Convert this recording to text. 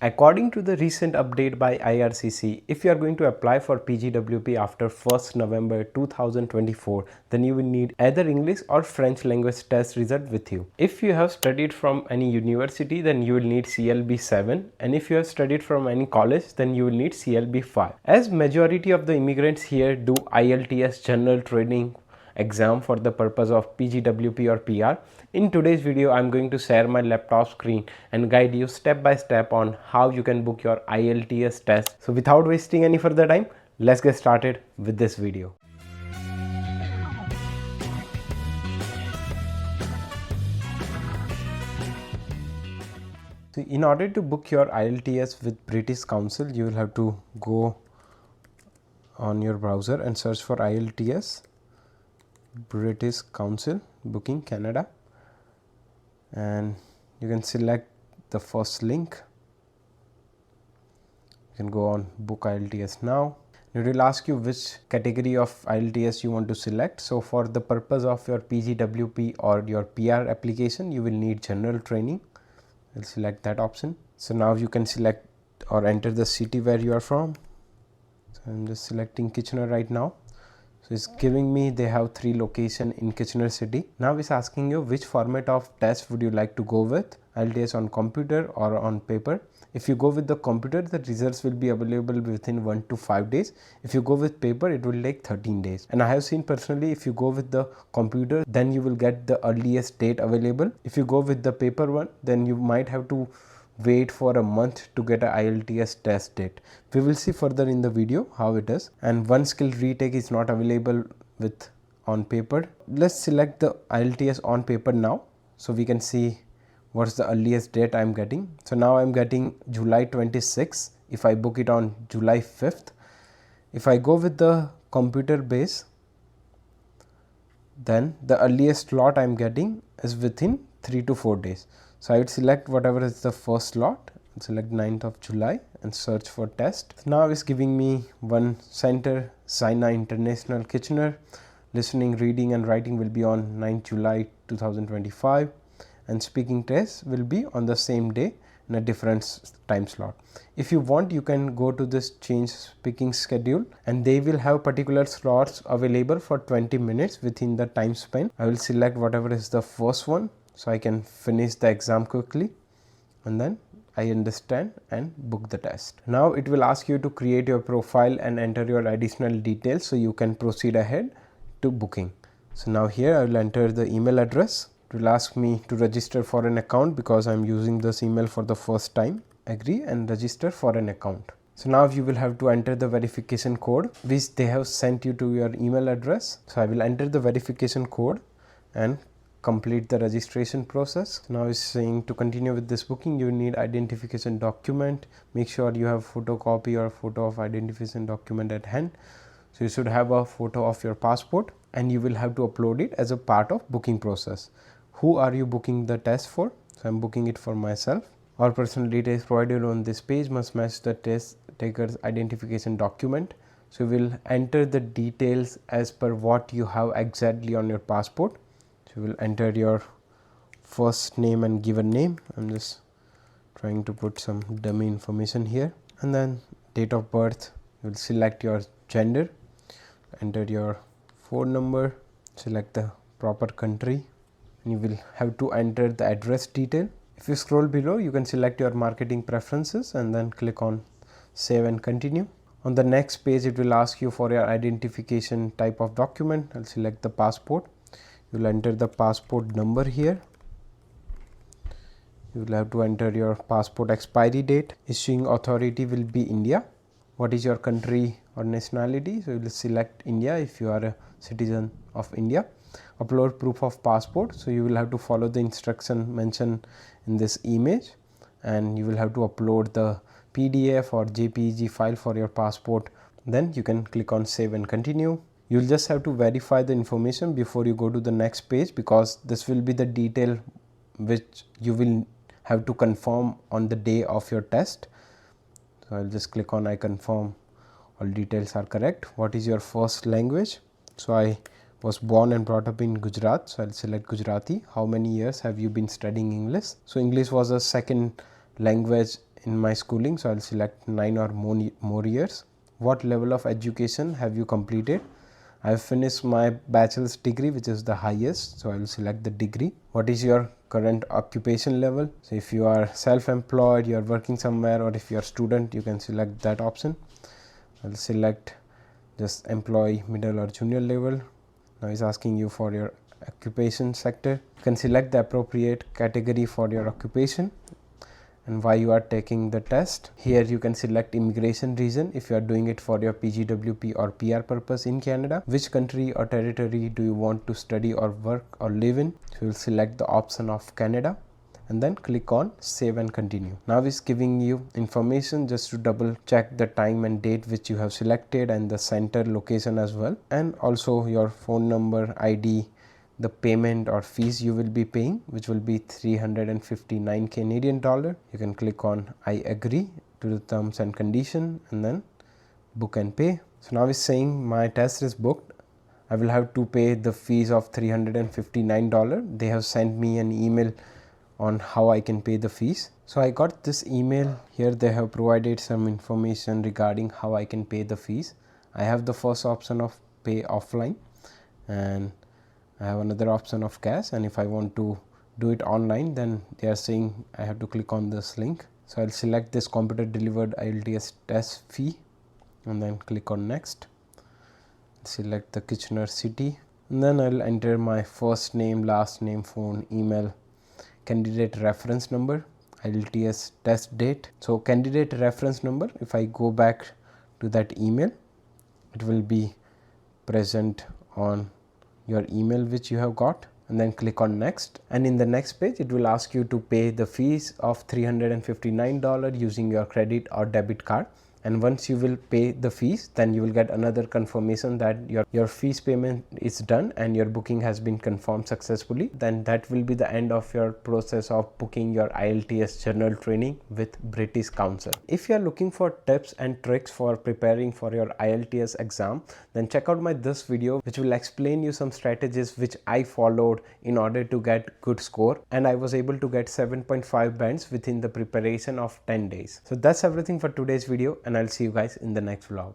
According to the recent update by IRCC, if you are going to apply for PGWP after 1st November 2024, then you will need either English or French language test result with you. If you have studied from any university, then you will need CLB 7, and if you have studied from any college, then you will need CLB 5. As majority of the immigrants here do IELTS General Training Exam for the purpose of PGWP or PR. In today's video, I'm going to share my laptop screen and guide you step by step on how you can book your IELTS test. So without wasting any further time, let's get started with this video. So in order to book your IELTS with British Council, you will have to go on your browser and search for IELTS British Council Booking Canada, and you can select the first link. You can go on book IELTS now. It will ask you which category of IELTS you want to select. So for the purpose of your PGWP or your PR application, you will need general training. I'll select that option. So now you can select or enter the city where you are from. So I'm just selecting Kitchener right now. So it's giving me they have 3 locations in Kitchener city. Now it's asking you which format of test would you like to go with, IELTS on computer or on paper. If you go with the computer, the results will be available within 1 to 5 days. If you go with paper, it will take 13 days. And I have seen personally, if you go with the computer, then you will get the earliest date available. If you go with the paper one, then you might have to wait for a month to get a IELTS test date. We will see further in the video how it is. And one skill retake is not available with on paper. Let's select the IELTS on paper now, so we can see what's the earliest date I'm getting. So now I'm getting July 26. If I book it on July 5th, if I go with the computer base, then the earliest slot I'm getting is within 3 to 4 days. So I would select whatever is the first slot, select 9th of July and search for test. Now it's giving me one center, China International Kitchener. Listening, reading and writing will be on 9th July 2025, and speaking test will be on the same day in a different time slot. If you want, you can go to this change speaking schedule and they will have particular slots available for 20 minutes within the time span. I will select whatever is the first one, so I can finish the exam quickly, and then I understand and book the test. Now it will ask you to create your profile and enter your additional details so you can proceed ahead to booking. So now here I will enter the email address. It will ask me to register for an account because I am using this email for the first time. Agree and register for an account. So now you will have to enter the verification code which they have sent you to your email address. So I will enter the verification code and complete the registration process. Now it's saying to continue with this booking, you need identification document. Make sure you have photocopy or photo of identification document at hand. So you should have a photo of your passport and you will have to upload it as a part of booking process. Who are you booking the test for? So I'm booking it for myself. All personal details provided on this page must match the test taker's identification document. So you will enter the details as per what you have exactly on your passport. So you will enter your first name and given name. I'm just trying to put some dummy information here, and then date of birth. You will select your gender, enter your phone number, select the proper country, and you will have to enter the address detail. If you scroll below, you can select your marketing preferences and then click on save and continue. On the next page, it will ask you for your identification type of document. I'll select the passport. You will enter the passport number here. You will have to enter your passport expiry date. Issuing authority will be India. What is your country or nationality? So you will select India if you are a citizen of India. Upload proof of passport. So you will have to follow the instruction mentioned in this image, and you will have to upload the PDF or JPEG file for your passport. Then you can click on save and continue. You will just have to verify the information before you go to the next page, because this will be the detail which you will have to confirm on the day of your test. So I will just click on I confirm all details are correct. What is your first language? So I was born and brought up in Gujarat, so I will select Gujarati. How many years have you been studying English? So English was a second language in my schooling, so I'll select 9 or more years. What level of education have you completed? I have finished my bachelor's degree, which is the highest, so I will select the degree. What is your current occupation level? So if you are self-employed, you are working somewhere, or if you are student, you can select that option. I will select just employee, middle or junior level. Now it's asking you for your occupation sector. You can select the appropriate category for your occupation and why you are taking the test. Here you can select immigration region if you are doing it for your PGWP or PR purpose in Canada. Which country or territory do you want to study or work or live in? So you will select the option of Canada and then click on save and continue. Now it's giving you information just to double check the time and date which you have selected and the center location as well, and also your phone number, ID, the payment or fees you will be paying, which will be 359 Canadian dollar. You can click on I agree to the terms and condition and then book and pay. So now it's saying my test is booked. I will have to pay the fees of $359. They have sent me an email on how I can pay the fees. So I got this email. Here they have provided some information regarding how I can pay the fees. I have the first option of pay offline, and I have another option of cash, and if I want to do it online, then they are saying I have to click on this link. So I'll select this computer delivered IELTS test fee and then click on next. Select the Kitchener city and then I'll enter my first name, last name, phone, email, candidate reference number, IELTS test date. So candidate reference number, if I go back to that email, it will be present on your email which you have got, and then click on next, and in the next page it will ask you to pay the fees of $359 using your credit or debit card. And once you will pay the fees, then you will get another confirmation that your fees payment is done and your booking has been confirmed successfully. Then that will be the end of your process of booking your IELTS General Training with British Council. If you are looking for tips and tricks for preparing for your IELTS exam, then check out my this video which will explain you some strategies which I followed in order to get good score, and I was able to get 7.5 bands within the preparation of 10 days. So that's everything for today's video, and I'll see you guys in the next vlog.